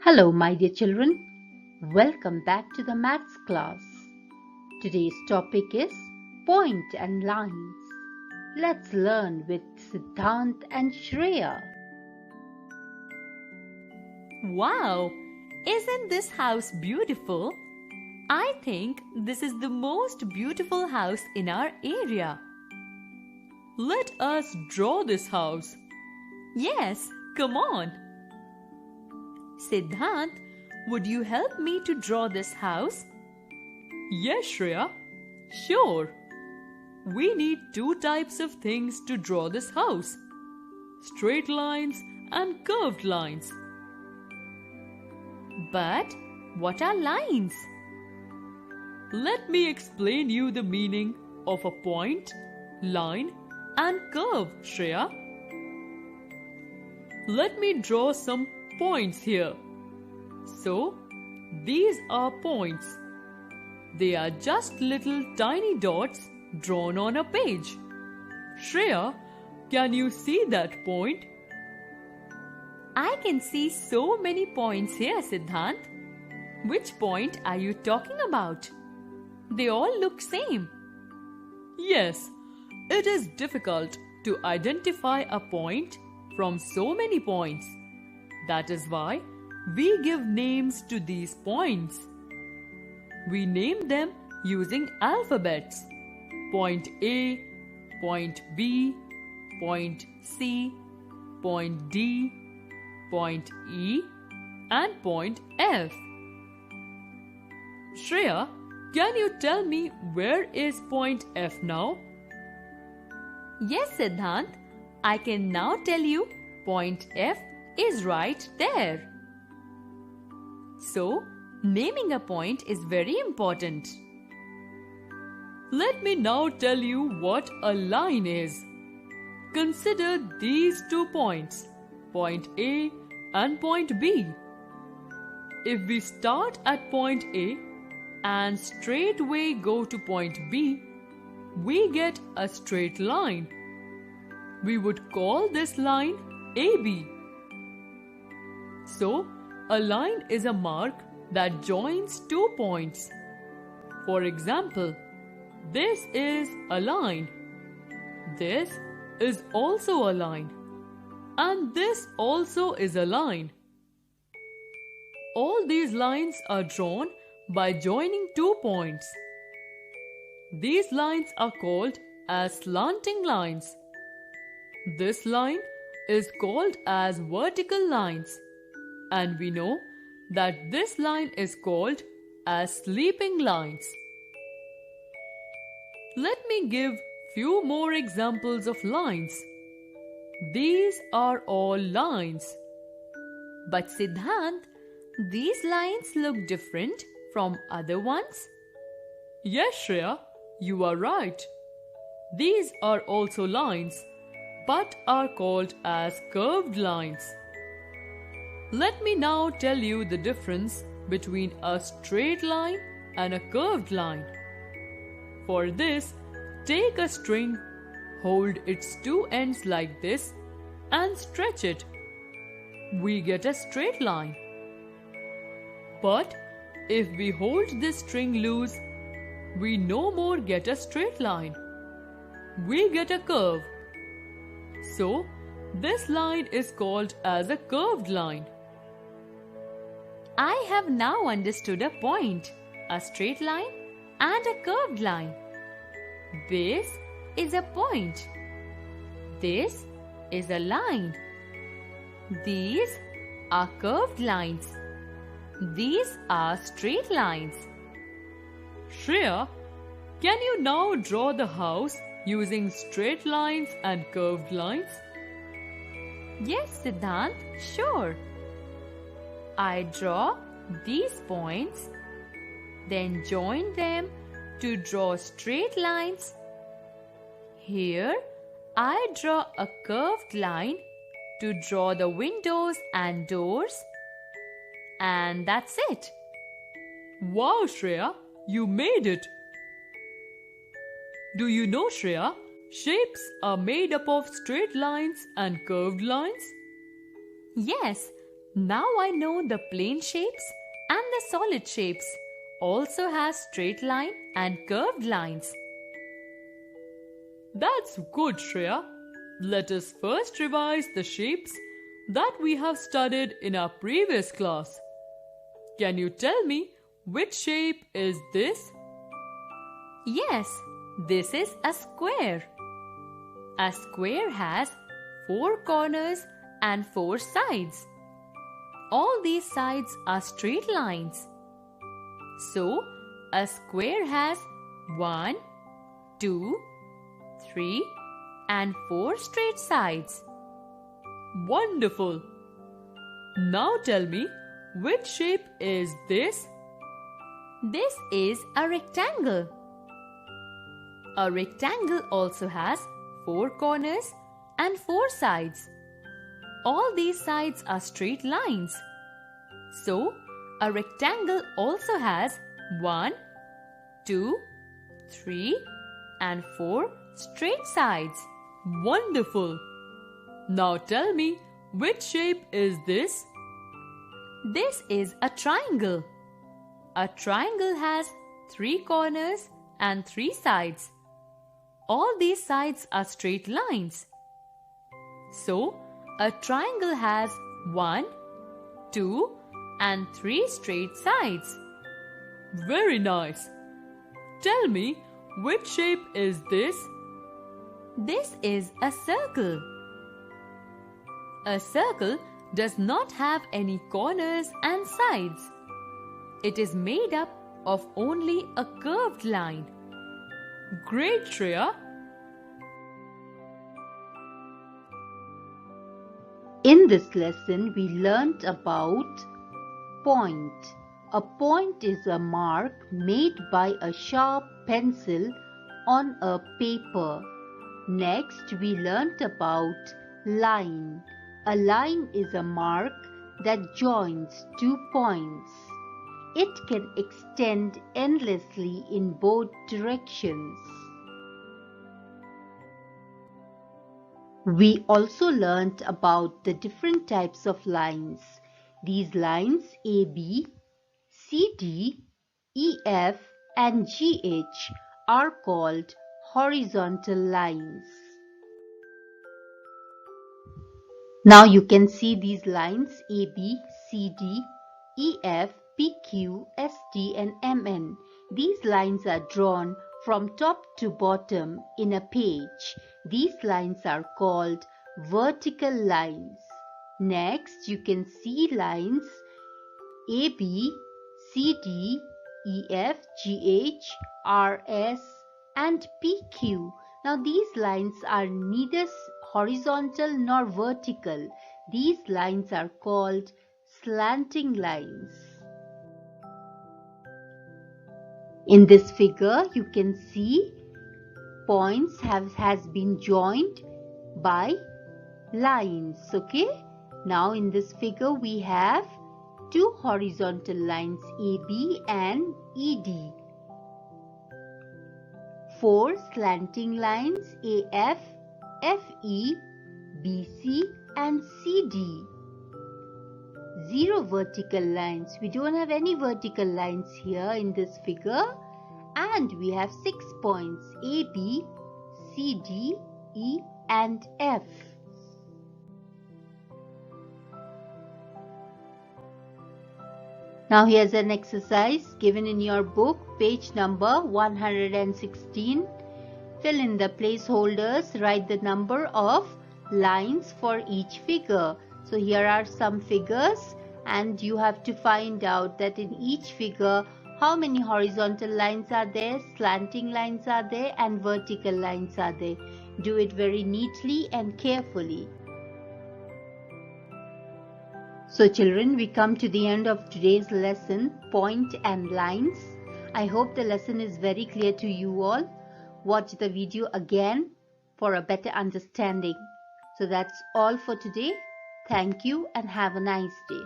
Hello, my dear children. Welcome back to the maths class. Today's topic is point and lines. Let's learn with Siddhant and Shreya. Wow! Isn't this house beautiful? I think this is the most beautiful house in our area. Let us draw this house. Yes, come on. Siddhant, would you help me to draw this house? Yes, Shreya. Sure. We need two types of things to draw this house: straight lines and curved lines. But what are lines? Let me explain you the meaning of a point, line, and curve, Shreya. Let me draw some points here. So, these are points. They are just little tiny dots drawn on a page. Shreya, can you see that point? I can see so many points here, Siddhant. Which point are you talking about? They all look same. Yes, it is difficult to identify a point from so many points. That is why we give names to these points. We name them using alphabets. Point A, point B, point C, point D, point E, and point F. Shreya, can you tell me where is point F now? Yes, Siddhant. I can now tell you point F is right there. So, naming a point is very important. Let me now tell you what a line is. Consider these 2 points, point A and point B. If we start at point A and straightway go to point B, we get a straight line. We would call this line AB. So, a line is a mark that joins 2 points. For example, this is a line. This is also a line. And this also is a line. All these lines are drawn by joining 2 points. These lines are called as slanting lines. This line is called as vertical lines, and we know that this line is called as sleeping lines. Let me give few more examples of lines. These are all lines. But Siddhant, these lines look different from other ones? Yes, Shreya, you are right. These are also lines, but are called as curved lines. Let me now tell you the difference between a straight line and a curved line. For this, take a string, hold its 2 ends like this, and stretch it. We get a straight line. But if we hold this string loose, we no more get a straight line. We get a curve. So, this line is called as a curved line. I have now understood a point, a straight line, and a curved line. This is a point. This is a line. These are curved lines. These are straight lines. Shreya, can you now draw the house using straight lines and curved lines? Yes, Siddhant, sure. I draw these points, then join them to draw straight lines. Here, I draw a curved line to draw the windows and doors. And that's it. Wow, Shreya, you made it. Do you know, Shreya, shapes are made up of straight lines and curved lines? Yes, Now I know the plane shapes and the solid shapes also have straight line and curved lines. That's good, Shreya. Let us first revise the shapes that we have studied in our previous class. Can you tell me which shape is this? Yes, this is a square. A square has 4 corners and 4 sides. All these sides are straight lines. So, a square has 1, 2, 3 and 4 straight sides. Wonderful! Now tell me, which shape is this? This is a rectangle. A rectangle also has 4 corners and 4 sides. All these sides are straight lines. So, a rectangle also has 1, 2, 3 and 4 straight sides. Wonderful! Now tell me, which shape is this? This is a triangle. A triangle has 3 corners and 3 sides. All these sides are straight lines. So, a triangle has 1, 2 and 3 straight sides. Very nice. Tell me, which shape is this? This is a circle. A circle does not have any corners and sides. It is made up of only a curved line. Great, Shreya! In this lesson, we learnt about point. A point is a mark made by a sharp pencil on a paper. Next, we learnt about line. A line is a mark that joins 2 points. It can extend endlessly in both directions. We also learnt about the different types of lines. These lines AB, CD, EF and GH are called horizontal lines. Now you can see these lines AB, CD, EF, PQ, SD and MN. These lines are drawn from top to bottom in a page. These lines are called vertical lines. Next, you can see lines AB, CD, EF, GH, RS and PQ. Now these lines are neither horizontal nor vertical. These lines are called slanting lines. In this figure, you can see points has been joined by lines. Okay. Now in this figure, we have 2 horizontal lines AB and ED. 4 slanting lines AF, FE, BC and CD. 0 vertical lines. We don't have any vertical lines here in this figure. And we have 6 points AB, CD, E and F. Now here's an exercise given in your book, page number 116. Fill in the placeholders, write the number of lines for each figure. So here are some figures and you have to find out that in each figure how many horizontal lines are there, slanting lines are there and vertical lines are there. Do it very neatly and carefully. So children, we come to the end of today's lesson, point and lines. I hope the lesson is very clear to you all. Watch the video again for a better understanding. So that's all for today. Thank you and have a nice day.